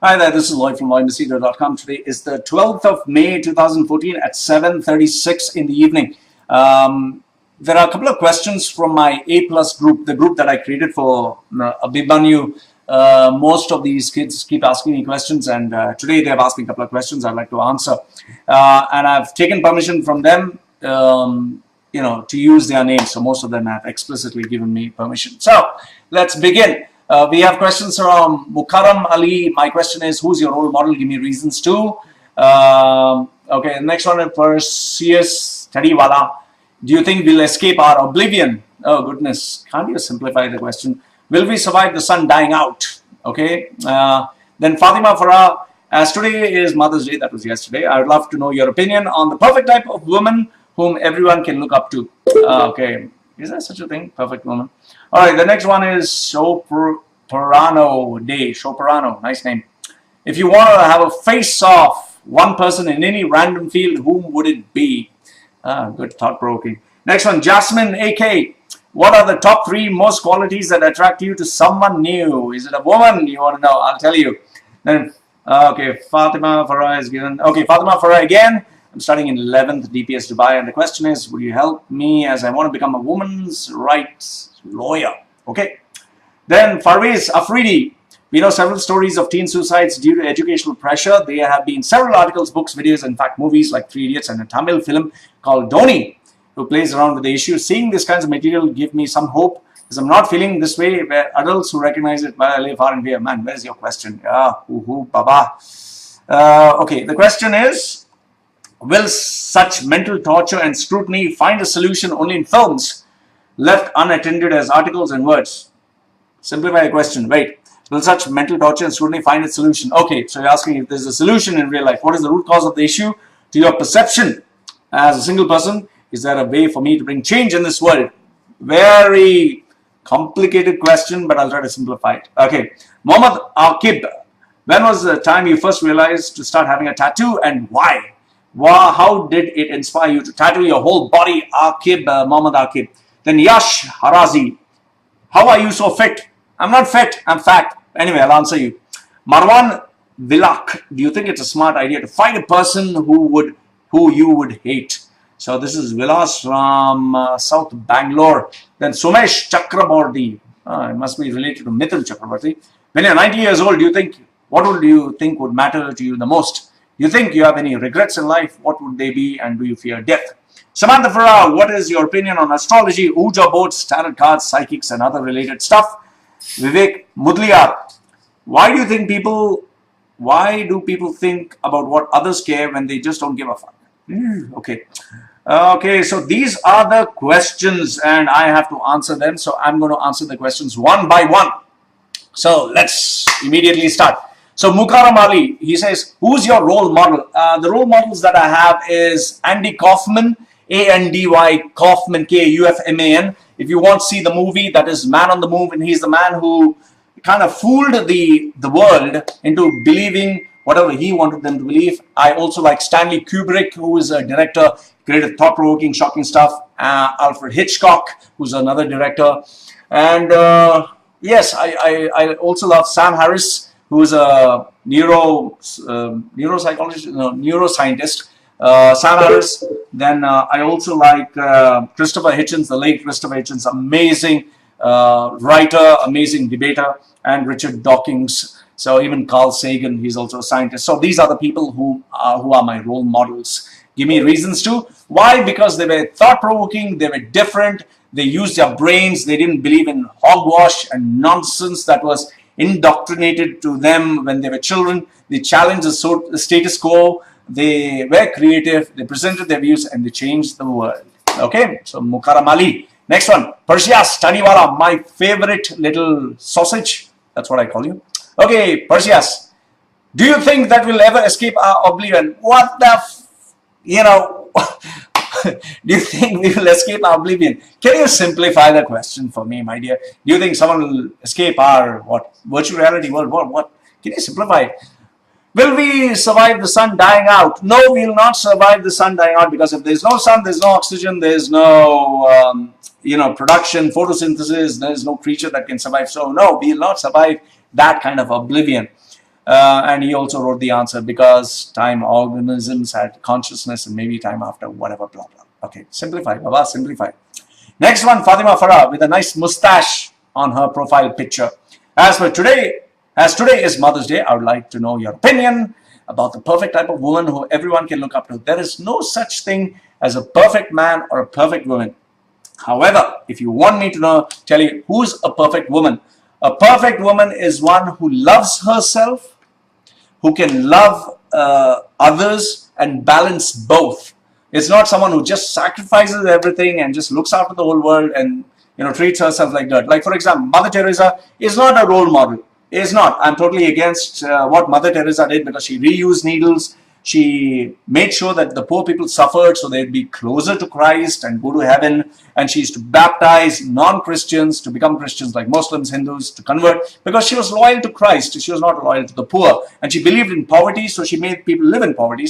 Hi there, this is Loy from LoyMachedo.com. Today is the 12th of May 2014 at 7:36 in the evening. There are a couple of questions from my A+ group, the group that I created for Abhimanyu. Most of these kids keep asking me questions, and today they have asked me a couple of questions I'd like to answer. And I've taken permission from them, to use their names. So most of them have explicitly given me permission. So let's begin. We have questions from Mukarram Ali. My question is, who's your role model? Give me reasons too. Okay, next one is Persias Tadiwala. Do you think we'll escape our oblivion? Oh goodness, can't you simplify the question? Will we survive the sun dying out? Okay. Then Fatima Farha, as today is Mother's Day, that was yesterday, I would love to know your opinion on the perfect type of woman whom everyone can look up to. Okay, is there such a thing? Perfect woman. All right, the next one is Shouparno Dey. Shouparno, nice name. If you want to have a face-off, one person in any random field, whom would it be? Good, thought-provoking. Next one, Jasmine Ak. What are the top 3 most qualities that attract you to someone new? Is it a woman? You want to know? I'll tell you. Then, okay, Fatima Farha is given. Okay, Fatima Farha again. I'm studying in 11th DPS Dubai, and the question is, would you help me as I want to become a woman's rights lawyer? Okay. Then Farvez Afridi. We know several stories of teen suicides due to educational pressure. There have been several articles, books, videos, in fact movies like 3 Idiots and a Tamil film called Dhoni, who plays around with the issue. Seeing this kinds of material give me some hope, because I'm not feeling this way where adults who recognize it, I live far and near. Man, where's your question? Yeah, baba. Okay, the question is, will such mental torture and scrutiny find a solution only in films, left unattended as articles and words? Simplify the question. Wait. Will such mental torture and scrutiny find its solution? Okay, so you're asking if there's a solution in real life. What is the root cause of the issue? To your perception as a single person, is there a way for me to bring change in this world? Very complicated question, but I'll try to simplify it. Okay, Mohamed Aaqib. When was the time you first realized to start having a tattoo, and why? How did it inspire you to tattoo your whole body? Aaqib, Mohamed Aaqib. Then Yash Hazari. How are you so fit? I'm not fit, I'm fat. Anyway, I'll answer you. Marwaan Vilack. Do you think it's a smart idea to fight a person who you would hate? So this is Vilas from South Bangalore. Then Somesh Chakrabortty. It must be related to Mithil Chakrabortty. When you're 90 years old, what would you think would matter to you the most? Do you think you have any regrets in life? What would they be, and do you fear death? Samantha Ferrao, what is your opinion on astrology, Ouija boards, tarot cards, psychics, and other related stuff? Vivek Muralidharan, why do people think about what others care when they just don't give a fuck? Okay, so these are the questions and I have to answer them. So I'm going to answer the questions one by one. So let's immediately start. So Mukarram Ali, he says, who's your role model? The role models that I have is Andy Kaufman, A-N-D-Y, Kaufman, K-U-F-M-A-N. If you want to see the movie, that is Man on the Move, and he's the man who kind of fooled the world into believing whatever he wanted them to believe. I also like Stanley Kubrick, who is a director, created thought-provoking, shocking stuff. Alfred Hitchcock, who's another director. And yes, I also love Sam Harris, who is a neuroscientist. Sam Harris. Then I also like Christopher Hitchens, the late Christopher Hitchens, amazing writer, amazing debater, and Richard Dawkins. So even Carl Sagan, he's also a scientist. So these are the people who are my role models. Give me reasons to. Why? Because they were thought-provoking, they were different, they used their brains, they didn't believe in hogwash and nonsense that was indoctrinated to them when they were children. They challenged the status quo. They were creative, they presented their views, and they changed the world. Okay, so Mukarram Ali. Next one, Persias Tadiwala, my favorite little sausage. That's what I call you. Okay, Persias. Do you think that we'll ever escape our oblivion? What the do you think we will escape our oblivion? Can you simplify the question for me, my dear? Do you think someone will escape our virtual reality world? What? Can you simplify it? Will we survive the sun dying out? No, we will not survive the sun dying out, because if there's no sun, there's no oxygen, there's no production, photosynthesis, there's no creature that can survive. So no, we will not survive that kind of oblivion. And he also wrote the answer, because time organisms had consciousness and maybe time after whatever, blah, blah. Okay, simplify, Baba, simplify. Next one, Fatima Farha with a nice mustache on her profile picture. As today is Mother's Day, I would like to know your opinion about the perfect type of woman who everyone can look up to. There is no such thing as a perfect man or a perfect woman. However, if you want me to tell you who's a perfect woman is one who loves herself, who can love others and balance both. It's not someone who just sacrifices everything and just looks after the whole world and treats herself like dirt. Like, for example, Mother Teresa is not a role model. Is not. I'm totally against what Mother Teresa did, because she reused needles. She made sure that the poor people suffered so they'd be closer to Christ and go to heaven. And she used to baptize non-Christians to become Christians, like Muslims, Hindus, to convert, because she was loyal to Christ. She was not loyal to the poor. And she believed in poverty, so she made people live in poverty.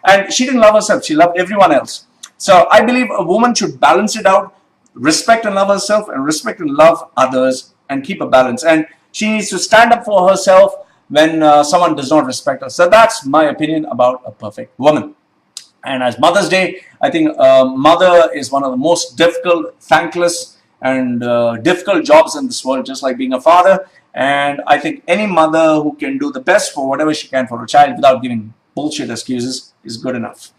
And she didn't love herself. She loved everyone else. So I believe a woman should balance it out, respect and love herself, and respect and love others, and keep a balance. And she needs to stand up for herself when someone does not respect her. So that's my opinion about a perfect woman. And as Mother's Day, I think mother is one of the most difficult, thankless, and difficult jobs in this world, just like being a father. And I think any mother who can do the best for whatever she can for her child without giving bullshit excuses is good enough.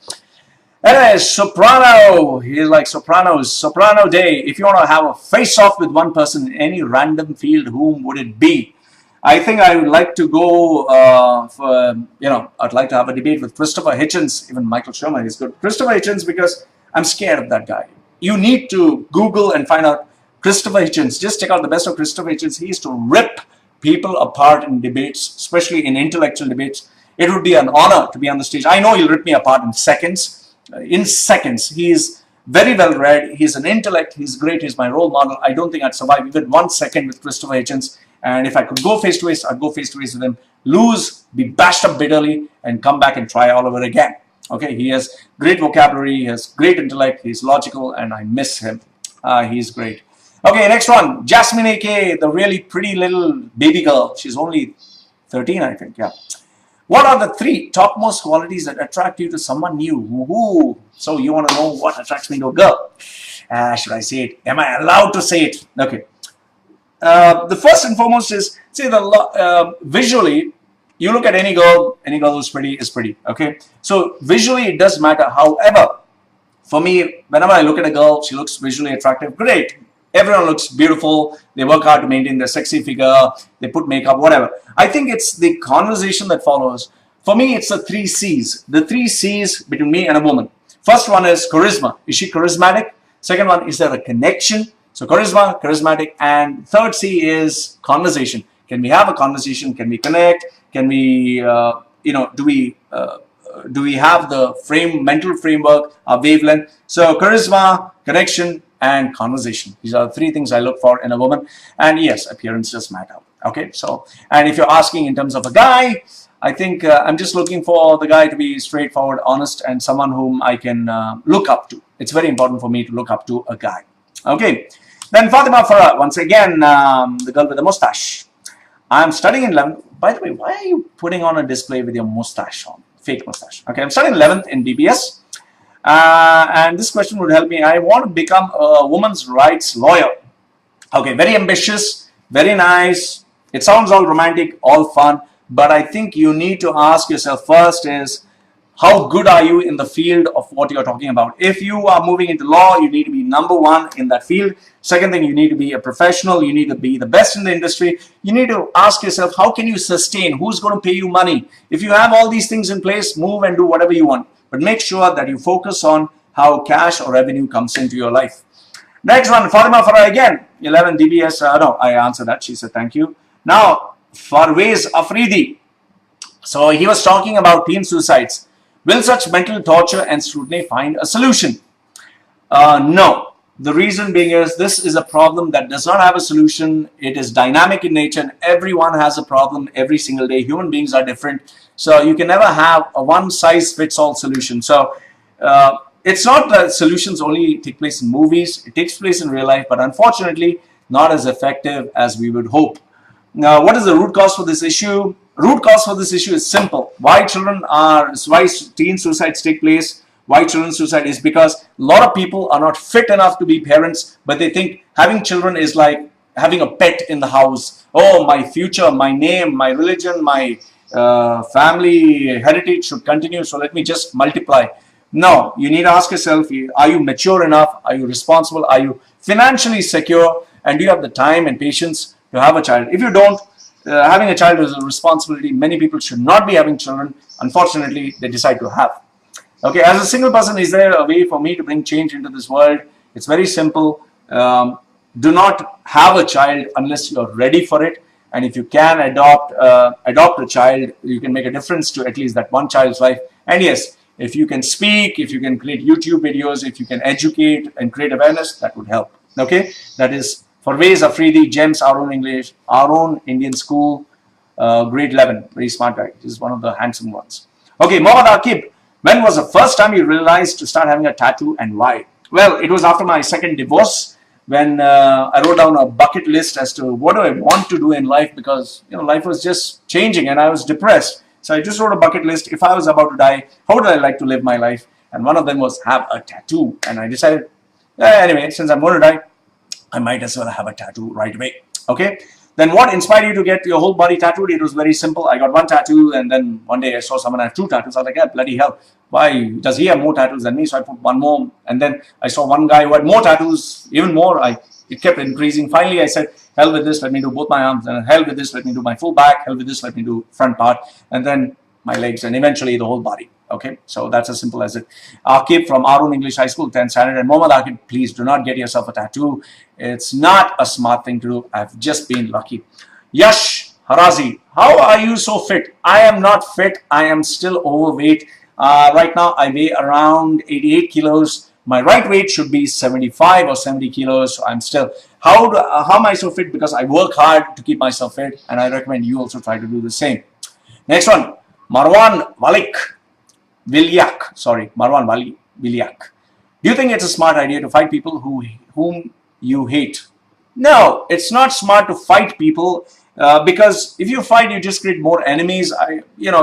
Anyways, Shouparno, he's like Sopranos, Shouparno Dey. If you want to have a face-off with one person in any random field, whom would it be? I think I would like to go I'd like to have a debate with Christopher Hitchens. Even Michael Shermer is good. Christopher Hitchens, because I'm scared of that guy. You need to Google and find out Christopher Hitchens. Just check out the best of Christopher Hitchens. He used to rip people apart in debates, especially in intellectual debates. It would be an honor to be on the stage. I know he'll rip me apart in seconds. He is very well read. He's an intellect. He's great. He's my role model. I don't think I'd survive even 1 second with Christopher Hitchens. And if I could go face to face, I'd go face to face with him, lose, be bashed up bitterly, and come back and try all over again. Okay, he has great vocabulary, he has great intellect, he's logical, and I miss him. He's great. Okay, next one, Jasmine Ak, the really pretty little baby girl. She's only 13, I think, yeah. What are the 3 topmost qualities that attract you to someone new? Woohoo! So you want to know what attracts me to a girl? Should I say it? Am I allowed to say it? Okay. The first and foremost is, say, visually, you look at any girl who's pretty is pretty, okay? So visually, it does matter. However, for me, whenever I look at a girl, she looks visually attractive, great. Everyone looks beautiful. They work hard to maintain their sexy figure. They put makeup, whatever. I think it's the conversation that follows. For me, it's the 3 C's. The 3 C's between me and a woman. First one is charisma. Is she charismatic? Second one, is there a connection? So charisma, charismatic. And third C is conversation. Can we have a conversation? Can we connect? Can we, do we have the mental framework, our wavelength? So charisma, connection, and conversation. These are the 3 things I look for in a woman. And yes, appearance does matter. Okay, so, and if you're asking in terms of a guy, I think I'm just looking for the guy to be straightforward, honest, and someone whom I can look up to. It's very important for me to look up to a guy. Okay, then Fatima Farha, once again, the girl with the mustache. I'm studying in 11th. By the way, why are you putting on a display with your mustache on? Fake mustache. Okay, I'm studying 11th in BBS. And this question would help me. I want to become a women's rights lawyer. Okay, very ambitious, very nice. It sounds all romantic, all fun. But I think you need to ask yourself first is, how good are you in the field of what you're talking about? If you are moving into law, you need to be #1 in that field. Second thing, you need to be a professional. You need to be the best in the industry. You need to ask yourself, how can you sustain? Who's going to pay you money? If you have all these things in place, move and do whatever you want. But make sure that you focus on how cash or revenue comes into your life. Next one, Fatima Farha again. 11 DBS. No, I answered that. She said, thank you. Now, Farvez Afridi. So he was talking about teen suicides. Will such mental torture and scrutiny find a solution? No. The reason being is this is a problem that does not have a solution. It is dynamic in nature and everyone has a problem every single day. Human beings are different. So you can never have a one-size-fits-all solution. So it's not that solutions only take place in movies. It takes place in real life, but unfortunately not as effective as we would hope. Now, what is the root cause for this issue? root cause for this issue is simple. Why teen suicides take place, why children's suicide is because a lot of people are not fit enough to be parents, but they think having children is like having a pet in the house. Oh, my future, my name, my religion, my family heritage should continue, so let me just multiply. No, you need to ask yourself, are you mature enough? Are you responsible? Are you financially secure? And do you have the time and patience to have a child? If you don't, having a child is a responsibility. Many people should not be having children. Unfortunately, they decide to have. Okay, as a single person, is there a way for me to bring change into this world? It's very simple. Do not have a child unless you're ready for it. And if you can adopt a child, you can make a difference to at least that one child's life. And yes, if you can speak, if you can create YouTube videos, if you can educate and create awareness, that would help. Okay, that is Farvez Afridi, GEMS, our own English, our own Indian school, grade 11, very smart guy. This is one of the handsome ones. Okay, Mohamed Aaqib, when was the first time you realized to start having a tattoo and why? Well, it was after my second divorce, when I wrote down a bucket list as to what do I want to do in life, because life was just changing and I was depressed. So I just wrote a bucket list. If I was about to die, how would I like to live my life? And one of them was have a tattoo. And I decided, anyway, since I'm going to die, I might as well have a tattoo right away. Okay. Then what inspired you to get your whole body tattooed? It was very simple. I got one tattoo, and then one day I saw someone have two tattoos. I was like, yeah, bloody hell. Why does he have more tattoos than me? So I put one more. And then I saw one guy who had more tattoos, even more. It kept increasing. Finally, I said, hell with this, let me do both my arms. And hell with this, let me do my full back. Hell with this, let me do front part. And then my legs, and eventually the whole body. Okay, so that's as simple as it. Aaqib from our own English High School, 10th standard. And Mohamed Aaqib, please do not get yourself a tattoo. It's not a smart thing to do. I've just been lucky. Yash Hazari, how are you so fit? I am not fit. I am still overweight. Right now, I weigh around 88 kilos. My right weight should be 75 or 70 kilos. So I'm still, how am I so fit? Because I work hard to keep myself fit. And I recommend you also try to do the same. Next one, Marwaan Vilack. Do you think it's a smart idea to fight people whom you hate? No, it's not smart to fight people because if you fight, you just create more enemies.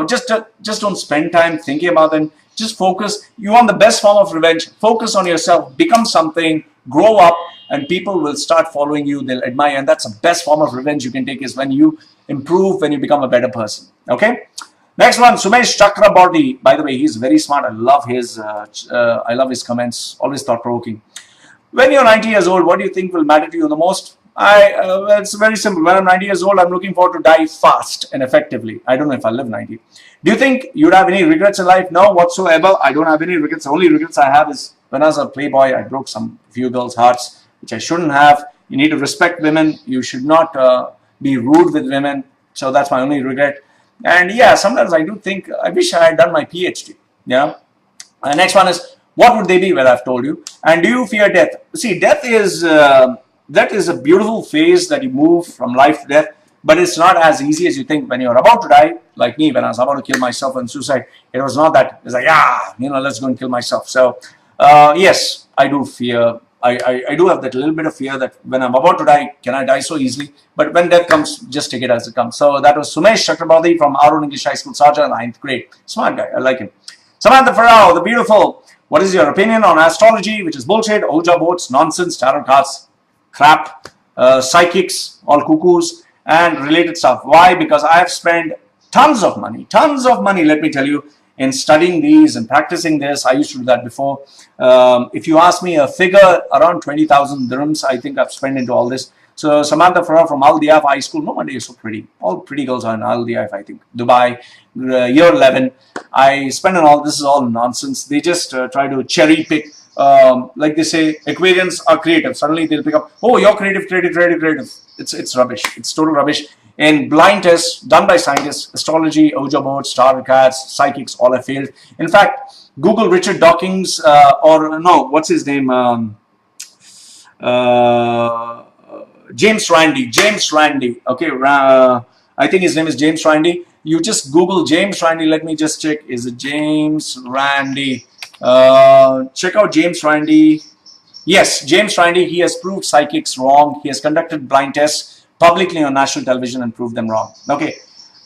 Just don't spend time thinking about them. Just focus. You want the best form of revenge. Focus on yourself. Become something. Grow up, and people will start following you. They'll admire, and that's the best form of revenge you can take is when you improve, when you become a better person. Okay. Next one, Somesh Chakrabortty. By the way, he's very smart. I love his comments. Always thought-provoking. When you're 90 years old, what do you think will matter to you the most? It's very simple. When I'm 90 years old, I'm looking forward to die fast and effectively. I don't know if I'll live 90. Do you think you'd have any regrets in life? No, whatsoever. I don't have any regrets. The only regrets I have is when I was a playboy, I broke few girls' hearts, which I shouldn't have. You need to respect women. You should not be rude with women. So that's my only regret. And yeah, sometimes I do think I wish I had done my PhD. Yeah. Next one is, what would they be? Well, I've told you. And do you fear death? See, death is a beautiful phase that you move from life to death, but it's not as easy as you think. When you're about to die, like me, when I was about to kill myself in suicide, it was not that. It's like, let's go and kill myself. So, yes, I do fear. I do have that little bit of fear that when I'm about to die, can I die so easily? But when death comes, just take it as it comes. So that was Somesh Chakrabortty from our own English High School, Sharjah, 9th grade. Smart guy. I like him. Samantha Ferrao, the beautiful. What is your opinion on astrology, which is bullshit, Ouija boards, nonsense, tarot cards, crap, psychics, all cuckoos, and related stuff? Why? Because I have spent tons of money, let me tell you, in studying these and practicing this. I used to do that before. If you ask me a figure, around 20,000 dirhams, I think I've spent into all this. So Samantha Farha from Al Diaf High School, no wonder you're so pretty. All pretty girls are in Al Diaf, I think. Dubai, year 11. I spend on all, this is all nonsense. They just try to cherry pick. Like they say, Aquarians are creative. Suddenly they'll pick up, oh, you're creative. It's rubbish. It's total rubbish. In blind tests done by scientists, astrology, Ouija boards, tarot cards, psychics, all have failed. In fact, Google Richard Dawkins, what's his name? James Randi. Okay, I think his name is James Randi. You just Google James Randi. Let me just check. Is it James Randi? Check out James Randi. Yes, James Randi. He has proved psychics wrong. He has conducted blind tests publicly on national television and proved them wrong. Okay.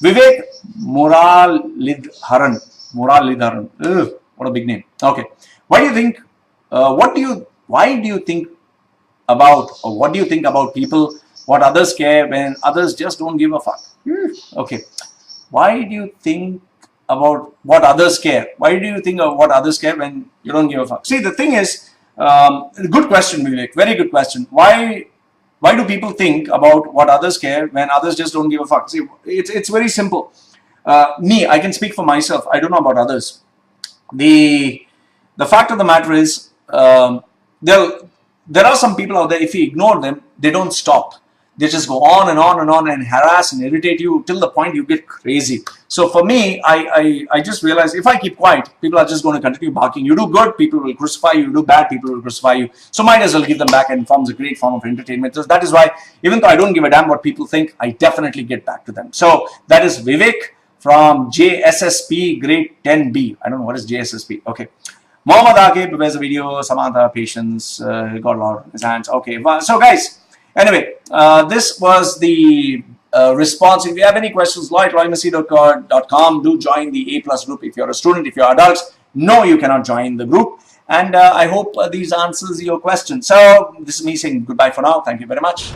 Vivek Muralidharan. Muralidharan. Ugh, what a big name. Okay. Why do you think? Why do you think about, or what do you think about people? What others care when others just don't give a fuck? Okay. Why do you think about what others care? Why do you think of what others care when you don't give a fuck? See, the thing is, good question, Vivek. Very good question. Why do people think about what others care when others just don't give a fuck? See, it's very simple. I can speak for myself. I don't know about others. The fact of the matter is, there are some people out there, if you ignore them, they don't stop. They just go on and on and on and harass and irritate you till the point you get crazy. So for me, I just realized if I keep quiet, people are just going to continue barking. You do good, people will crucify you. You do bad, people will crucify you. So might as well give them back, and forms a great form of entertainment. So that is why, even though I don't give a damn what people think, I definitely get back to them. So that is Vivek from JSSP grade 10B. I don't know what is JSSP. Okay. Mohamed Aaqib, where's the video? Samantha, patience, got a lot on his hands. Okay. So guys, anyway, this was the response. If you have any questions, loymachedo.com, do join the A+ group. If you're a student, if you're adults, no, you cannot join the group. And I hope these answers your questions. So this is me saying goodbye for now. Thank you very much.